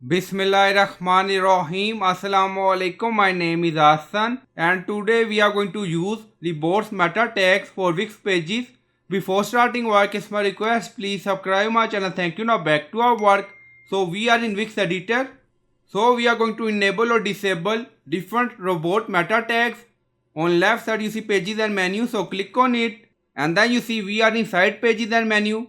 Bismillahirrahmanirrahim. Assalamu alaikum. My name is Hassan and today we are going to use the bots meta tags for Wix pages. Before starting work, it's my request, please subscribe my channel. Thank you. Now back to our work. So we are in Wix editor. So we are going to enable or disable different robot meta tags. On left side you see pages and menu, so click on it and then you see we are inside pages and menu.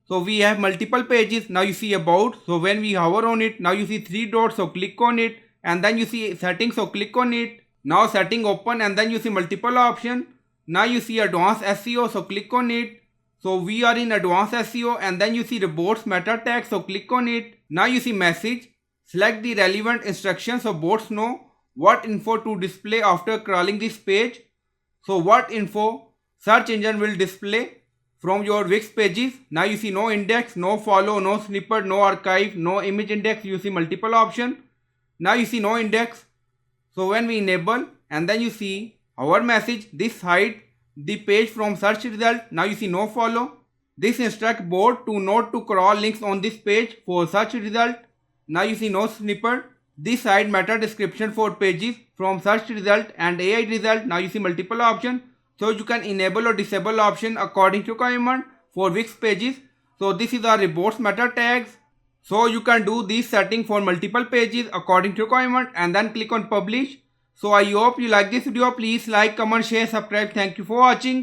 So we have multiple pages. Now you see about. So when we hover on it, now you see three dots. So click on it and then you see settings. So click on it. Now setting open and then you see multiple option. Now you see advanced SEO. So click on it. So we are in advanced SEO and then you see reports meta tag. So click on it. Now you see message. Select the relevant instructions so bots know what info to display after crawling this page. So what info search engine will display from your Wix pages. Now you see no index, no follow, no snippet, no archive, no image index. You see multiple option. Now you see no index. So when we enable and then you see our message, this hide the page from search result. Now you see no follow. This instruct bot to not to crawl links on this page for search result. Now you see no snippet. This hide meta description for pages from search result and AI result. Now you see multiple option. So you can enable or disable option according to requirement for Wix pages. So this is our reports meta tags. So you can do this setting for multiple pages according to requirement and then click on publish. So I hope you like this video. Please like, comment, share, subscribe. Thank you for watching.